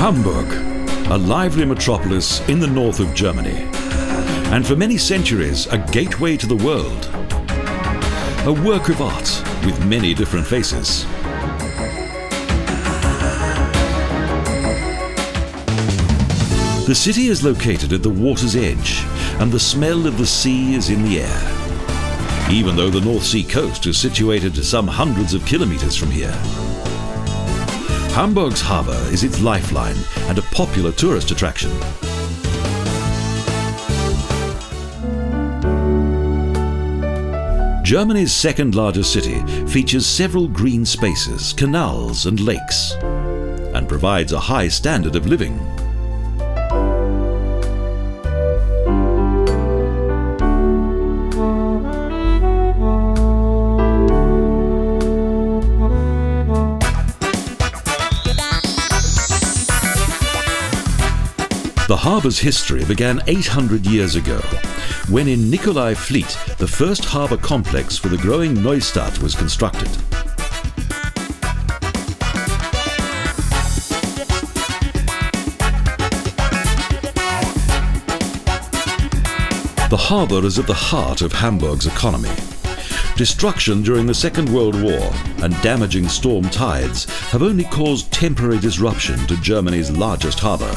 Hamburg, a lively metropolis in the north of Germany, and for many centuries a gateway to the world. A work of art with many different faces. The city is located at the water's edge, and the smell of the sea is in the air, even though the North Sea coast is situated some hundreds of kilometres from here. Hamburg's harbour is its lifeline and a popular tourist attraction. Germany's second largest city features several green spaces, canals and lakes, and provides a high standard of living. The harbour's history began 800 years ago, when in Nikolai Fleet the first harbour complex for the growing Neustadt was constructed. The harbour is at the heart of Hamburg's economy. Destruction during the Second World War and damaging storm tides have only caused temporary disruption to Germany's largest harbour.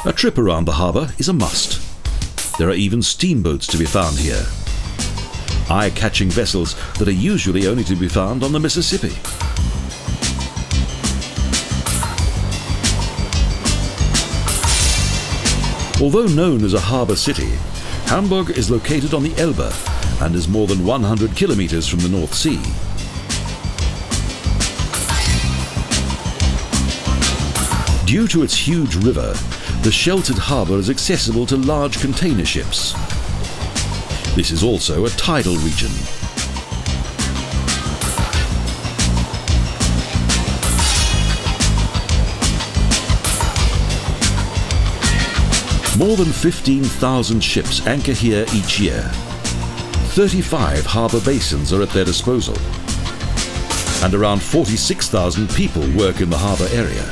A trip around the harbour is a must. There are even steamboats to be found here. Eye-catching vessels that are usually only to be found on the Mississippi. Although known as a harbour city, Hamburg is located on the Elbe and is more than 100 kilometres from the North Sea. Due to its huge river, the sheltered harbour is accessible to large container ships. This is also a tidal region. More than 15,000 ships anchor here each year. 35 harbour basins are at their disposal, and around 46,000 people work in the harbour area.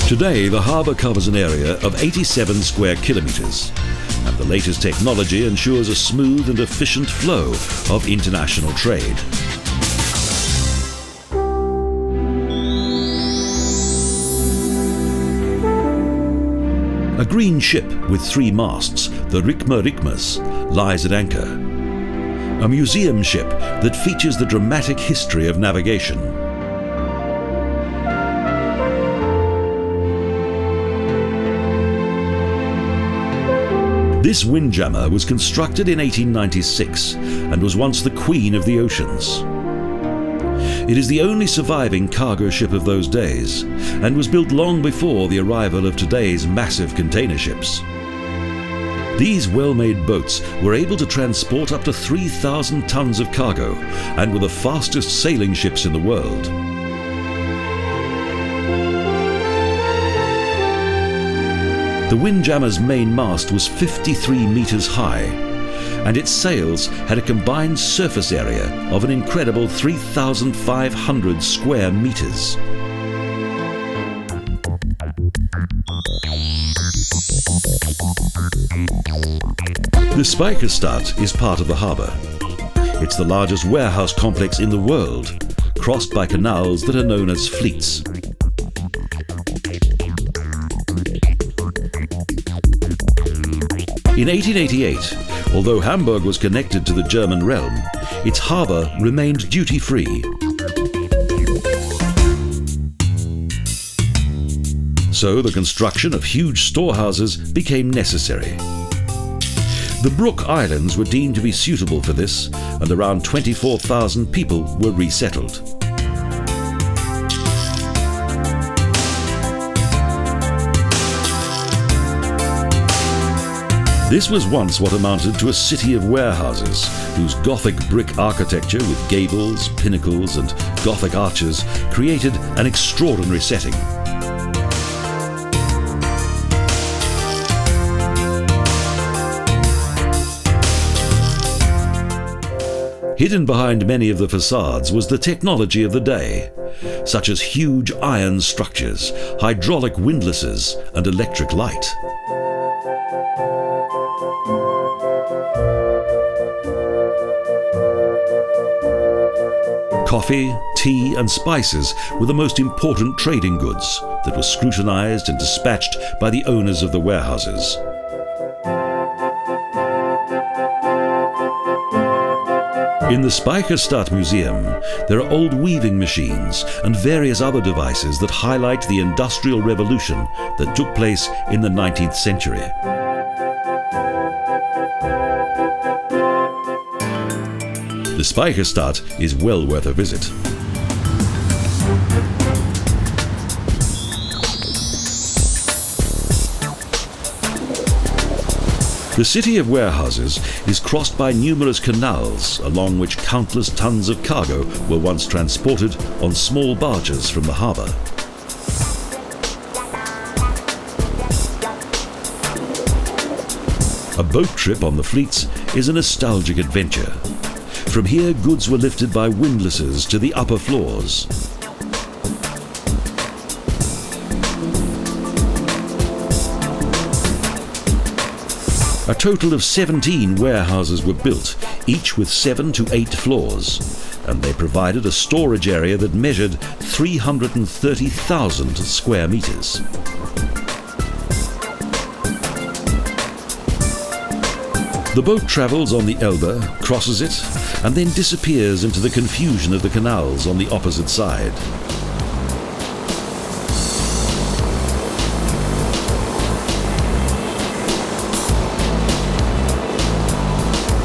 Today, the harbour covers an area of 87 square kilometres, and the latest technology ensures a smooth and efficient flow of international trade. A green ship with 3 masts, the Rikmas, lies at anchor. A museum ship that features the dramatic history of navigation. This windjammer was constructed in 1896 and was once the queen of the oceans. It is the only surviving cargo ship of those days and was built long before the arrival of today's massive container ships. These well-made boats were able to transport up to 3,000 tons of cargo and were the fastest sailing ships in the world. The windjammer's main mast was 53 metres high, and its sails had a combined surface area of an incredible 3,500 square metres. The Speicherstadt is part of the harbour. It's the largest warehouse complex in the world, crossed by canals that are known as fleets. In 1888, although Hamburg was connected to the German realm, its harbour remained duty-free. So the construction of huge storehouses became necessary. The Brook Islands were deemed to be suitable for this, and around 24,000 people were resettled. This was once what amounted to a city of warehouses, whose Gothic brick architecture with gables, pinnacles and Gothic arches created an extraordinary setting. Hidden behind many of the facades was the technology of the day, such as huge iron structures, hydraulic windlasses, and electric light. Coffee, tea, and spices were the most important trading goods that were scrutinized and dispatched by the owners of the warehouses. In the Speicherstadt Museum, there are old weaving machines and various other devices that highlight the Industrial Revolution that took place in the 19th century. The Speicherstadt is well worth a visit. The city of warehouses is crossed by numerous canals, along which countless tons of cargo were once transported on small barges from the harbour. A boat trip on the fleets is a nostalgic adventure. From here, goods were lifted by windlasses to the upper floors. A total of 17 warehouses were built, each with 7 to 8 floors, and they provided a storage area that measured 330,000 square meters. The boat travels on the Elbe, crosses it, and then disappears into the confusion of the canals on the opposite side.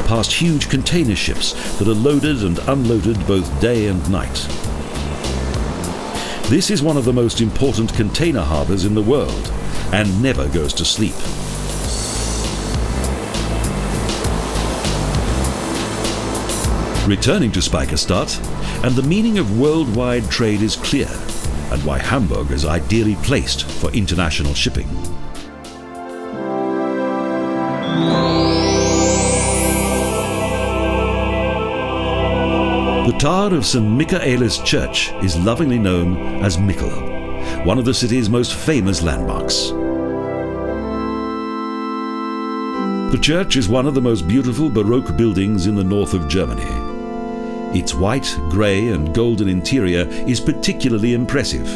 Past huge container ships that are loaded and unloaded both day and night. This is one of the most important container harbours in the world, and never goes to sleep. Returning to Speicherstadt, and the meaning of worldwide trade is clear, and why Hamburg is ideally placed for international shipping. The tower of St. Michaelis Church is lovingly known as Michel, one of the city's most famous landmarks. The church is one of the most beautiful Baroque buildings in the north of Germany. Its white, grey and golden interior is particularly impressive.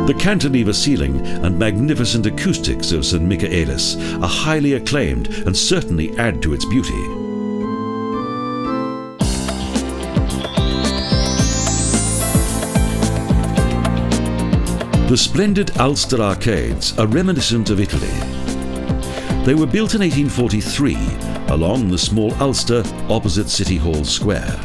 The cantilever ceiling and magnificent acoustics of St. Michaelis are highly acclaimed and certainly add to its beauty. The splendid Alster arcades are reminiscent of Italy. They were built in 1843 along the small Alster opposite City Hall Square.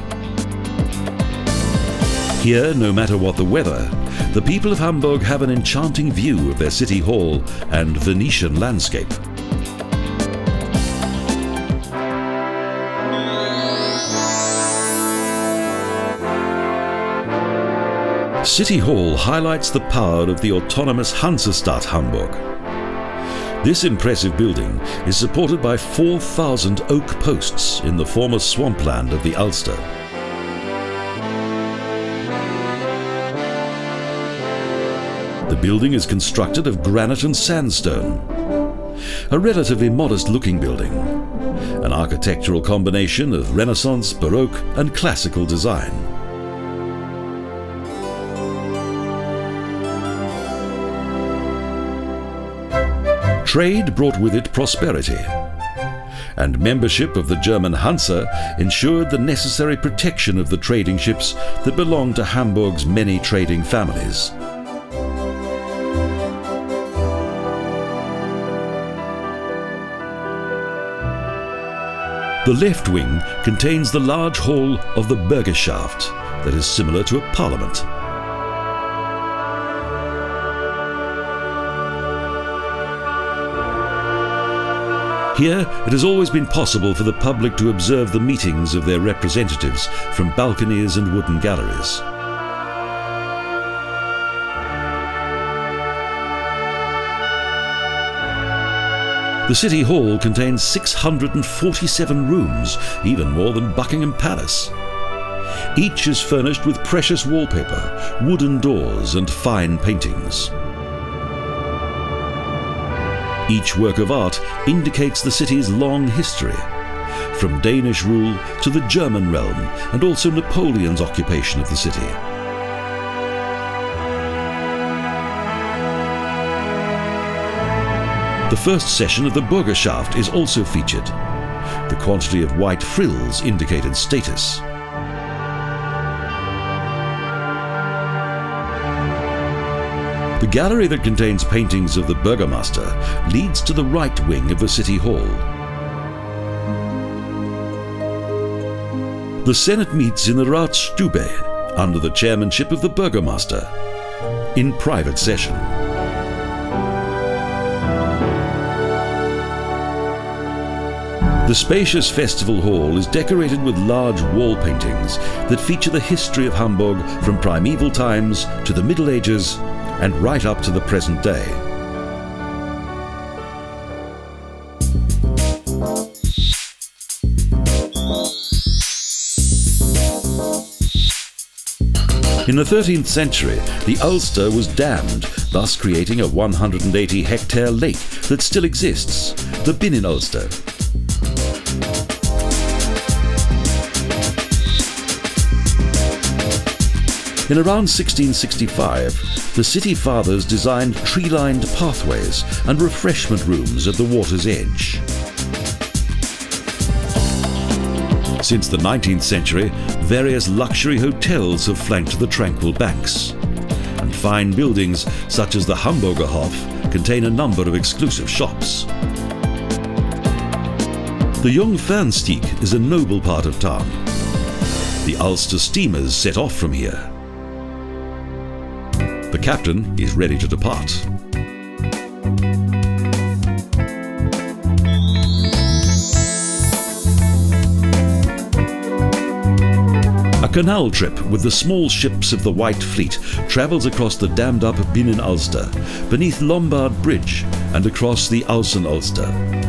Here, no matter what the weather, the people of Hamburg have an enchanting view of their city hall and Venetian landscape. City Hall highlights the power of the autonomous Hansestadt Hamburg. This impressive building is supported by 4,000 oak posts in the former swampland of the Alster. The building is constructed of granite and sandstone. A relatively modest-looking building, an architectural combination of Renaissance, Baroque and classical design. Trade brought with it prosperity, and membership of the German Hansa ensured the necessary protection of the trading ships that belonged to Hamburg's many trading families. The left wing contains the large hall of the Bürgerschaft that is similar to a parliament. Here, it has always been possible for the public to observe the meetings of their representatives from balconies and wooden galleries. The City Hall contains 647 rooms, even more than Buckingham Palace. Each is furnished with precious wallpaper, wooden doors and fine paintings. Each work of art indicates the city's long history, from Danish rule to the German realm and also Napoleon's occupation of the city. The first session of the Bürgerschaft is also featured. The quantity of white frills indicated status. The gallery that contains paintings of the Burgomaster leads to the right wing of the City Hall. The Senate meets in the Ratsstube under the chairmanship of the Burgomaster in private session. The spacious festival hall is decorated with large wall paintings that feature the history of Hamburg from primeval times to the Middle Ages and right up to the present day. In the 13th century, the Alster was dammed, thus creating a 180-hectare lake that still exists, the Binnenalster. In around 1665, the city fathers designed tree-lined pathways and refreshment rooms at the water's edge. Since the 19th century, various luxury hotels have flanked the tranquil banks, and fine buildings such as the Hamburger Hof contain a number of exclusive shops. The Jungfernstieg is a noble part of town. The Alster steamers set off from here. The captain is ready to depart. A canal trip with the small ships of the White Fleet travels across the dammed-up Binnenalster, beneath Lombard Bridge and across the Außenalster.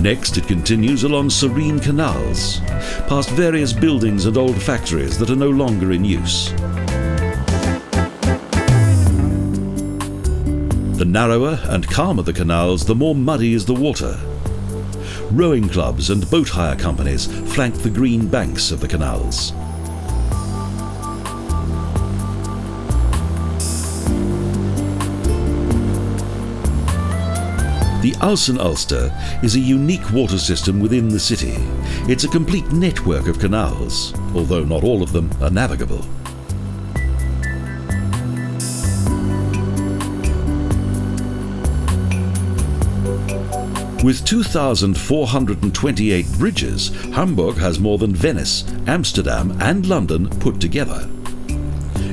Next, it continues along serene canals, past various buildings and old factories that are no longer in use. The narrower and calmer the canals, the more muddy is the water. Rowing clubs and boat hire companies flank the green banks of the canals. The Außenalster is a unique water system within the city. It's a complete network of canals, although not all of them are navigable. With 2,428 bridges, Hamburg has more than Venice, Amsterdam and London put together.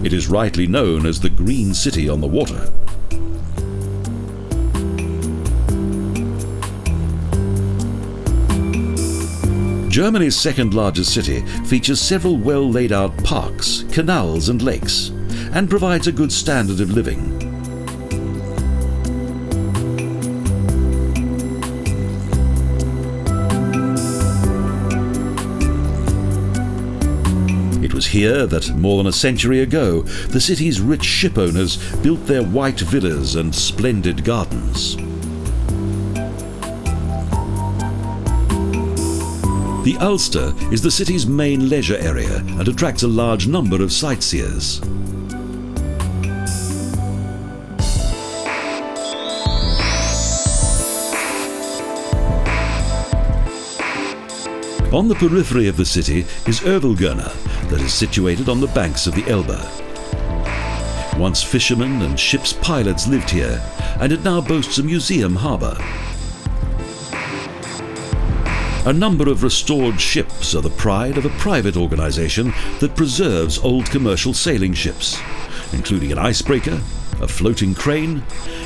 It is rightly known as the Green City on the water. Germany's second largest city features several well laid out parks, canals and lakes, and provides a good standard of living. It was here that, more than a century ago, the city's rich ship owners built their white villas and splendid gardens. The Alster is the city's main leisure area and attracts a large number of sightseers. On the periphery of the city is Övelgörna, that is situated on the banks of the Elbe. Once fishermen and ship's pilots lived here, and it now boasts a museum harbour. A number of restored ships are the pride of a private organisation that preserves old commercial sailing ships, including an icebreaker, a floating crane,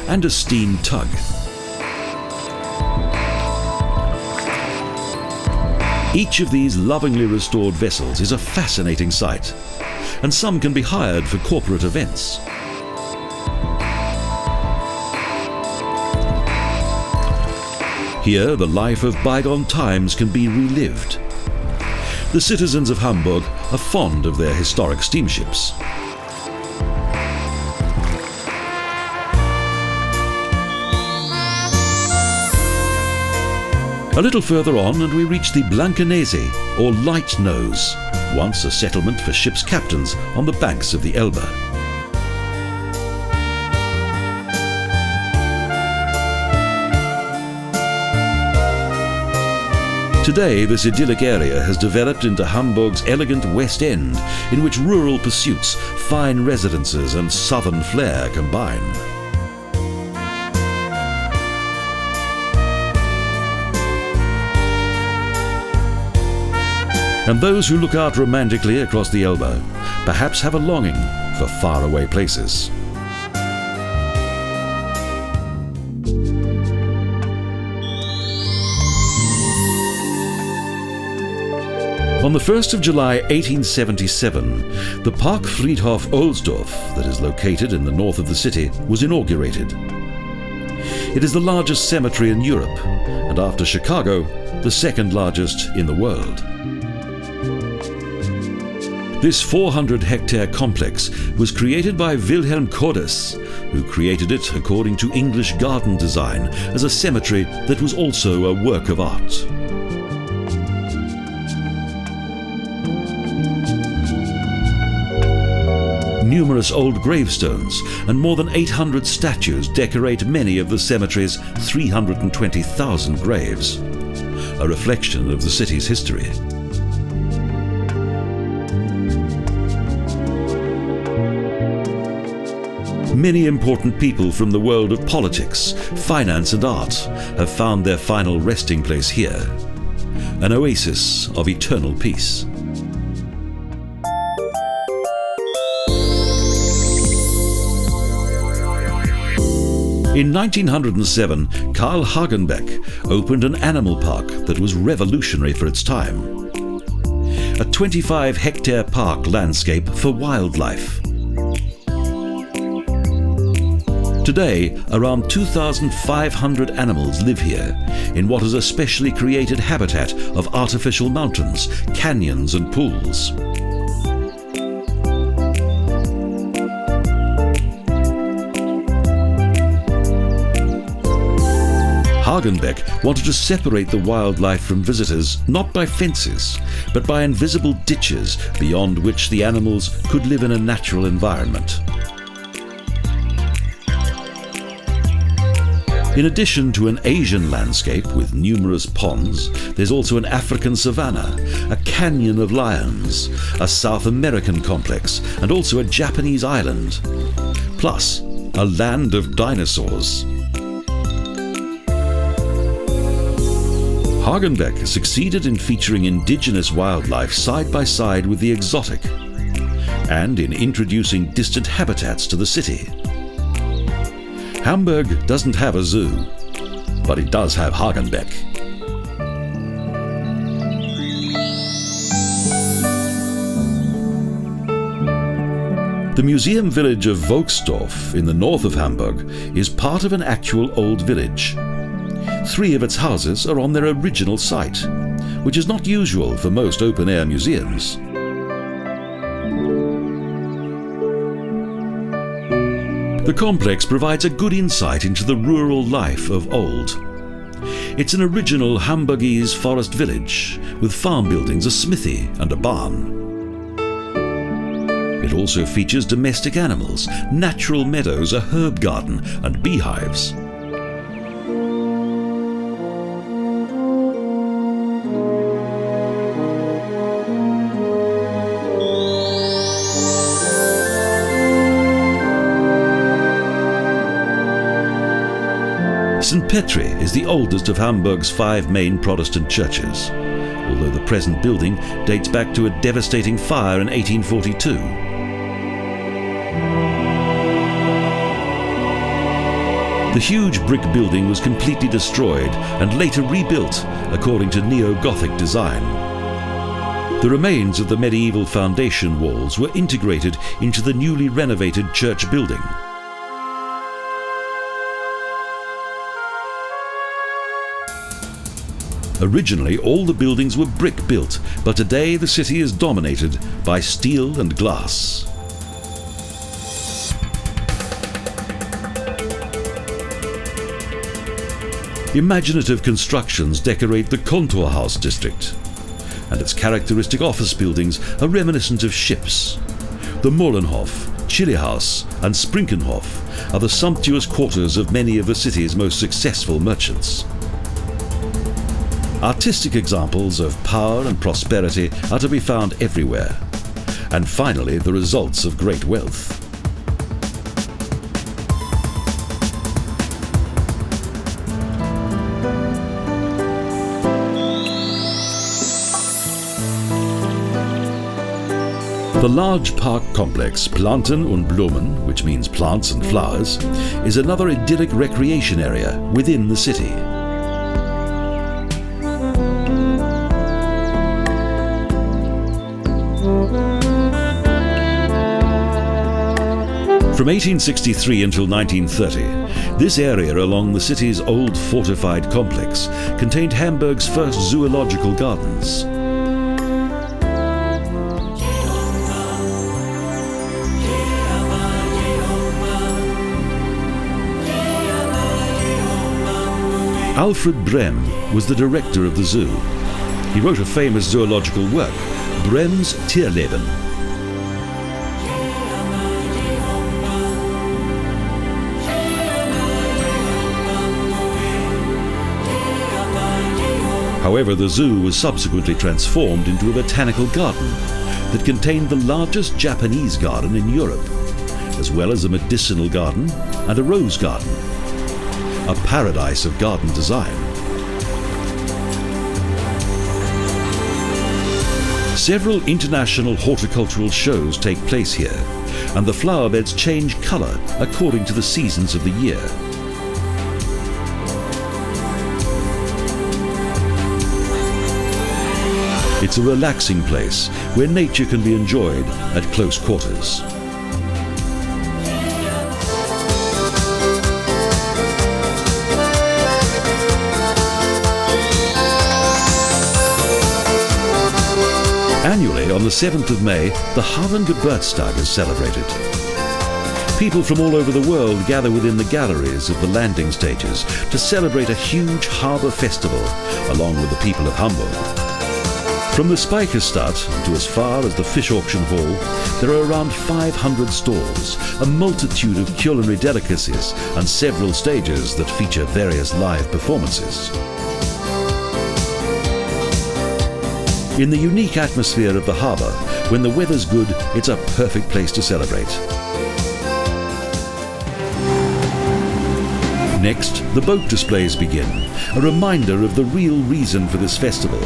and a steam tug. Each of these lovingly restored vessels is a fascinating sight, and some can be hired for corporate events. Here, the life of bygone times can be relived. The citizens of Hamburg are fond of their historic steamships. A little further on and we reach the Blankenese, or Light Nose, once a settlement for ship's captains on the banks of the Elbe. Today, this idyllic area has developed into Hamburg's elegant West End, in which rural pursuits, fine residences and southern flair combine. And those who look out romantically across the Elbe perhaps have a longing for faraway places. On the 1st of July 1877, the Park Friedhof Ohlsdorf, that is located in the north of the city, was inaugurated. It is the largest cemetery in Europe, and after Chicago, the second largest in the world. This 400-hectare complex was created by Wilhelm Cordes, who created it according to English garden design as a cemetery that was also a work of art. Numerous old gravestones and more than 800 statues decorate many of the cemetery's 320,000 graves, a reflection of the city's history. Many important people from the world of politics, finance and art have found their final resting place here, an oasis of eternal peace. In 1907, Karl Hagenbeck opened an animal park that was revolutionary for its time. A 25-hectare park landscape for wildlife. Today, around 2,500 animals live here in what is a specially created habitat of artificial mountains, canyons and pools. Hagenbeck wanted to separate the wildlife from visitors not by fences, but by invisible ditches beyond which the animals could live in a natural environment. In addition to an Asian landscape with numerous ponds, there's also an African savanna, a canyon of lions, a South American complex, and also a Japanese island, plus a land of dinosaurs. Hagenbeck succeeded in featuring indigenous wildlife side by side with the exotic, and in introducing distant habitats to the city. Hamburg doesn't have a zoo, but it does have Hagenbeck. The museum village of Ohlsdorf in the north of Hamburg is part of an actual old village. 3 of its houses are on their original site, which is not usual for most open-air museums. The complex provides a good insight into the rural life of old. It's an original Hamburgese forest village with farm buildings, a smithy and a barn. It also features domestic animals, natural meadows, a herb garden and beehives. St. Petri is the oldest of Hamburg's 5 main Protestant churches, although the present building dates back to a devastating fire in 1842. The huge brick building was completely destroyed and later rebuilt according to neo-Gothic design. The remains of the medieval foundation walls were integrated into the newly renovated church building. Originally, all the buildings were brick-built, but today the city is dominated by steel and glass. Imaginative constructions decorate the Kontorhaus district, and its characteristic office buildings are reminiscent of ships. The Molenhof, Chilihaus and Sprinkenhof are the sumptuous quarters of many of the city's most successful merchants. Artistic examples of power and prosperity are to be found everywhere, and finally the results of great wealth. The large park complex Planten und Blumen, which means plants and flowers, is another idyllic recreation area within the city. From 1863 until 1930, this area along the city's old fortified complex contained Hamburg's first zoological gardens. Alfred Brehm was the director of the zoo. He wrote a famous zoological work, Brehms Tierleben. However, the zoo was subsequently transformed into a botanical garden that contained the largest Japanese garden in Europe, as well as a medicinal garden and a rose garden. A paradise of garden design. Several international horticultural shows take place here, and the flower beds change colour according to the seasons of the year. It's a relaxing place where nature can be enjoyed at close quarters. Annually, on the 7th of May, the Hagenbeck is celebrated. People from all over the world gather within the galleries of the landing stages to celebrate a huge harbour festival, along with the people of Hamburg. From the Speicherstadt to as far as the fish auction hall, there are around 500 stalls, a multitude of culinary delicacies, and several stages that feature various live performances. In the unique atmosphere of the harbour, when the weather's good, it's a perfect place to celebrate. Next, the boat displays begin, a reminder of the real reason for this festival.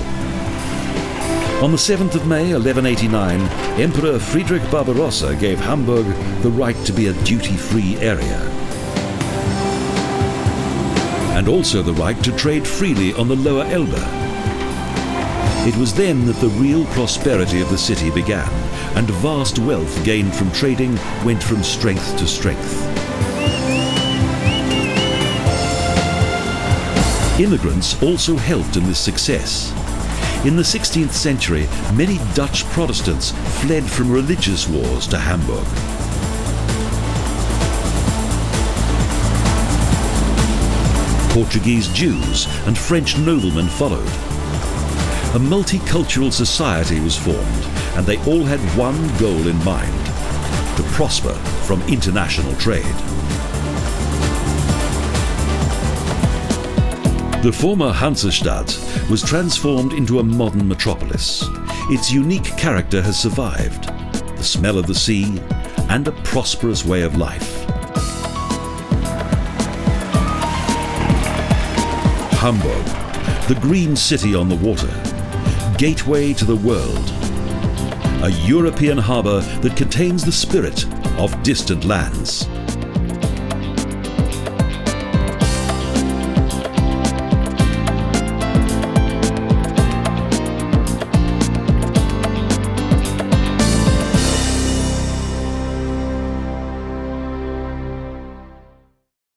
On the 7th of May 1189, Emperor Friedrich Barbarossa gave Hamburg the right to be a duty-free area, and also the right to trade freely on the lower Elbe. It was then that the real prosperity of the city began, and vast wealth gained from trading went from strength to strength. Immigrants also helped in this success. In the 16th century, many Dutch Protestants fled from religious wars to Hamburg. Portuguese Jews and French noblemen followed. A multicultural society was formed, and they all had one goal in mind: to prosper from international trade. The former Hansestadt was transformed into a modern metropolis. Its unique character has survived: the smell of the sea and a prosperous way of life. Hamburg, the green city on the water, gateway to the world, a European harbour that contains the spirit of distant lands.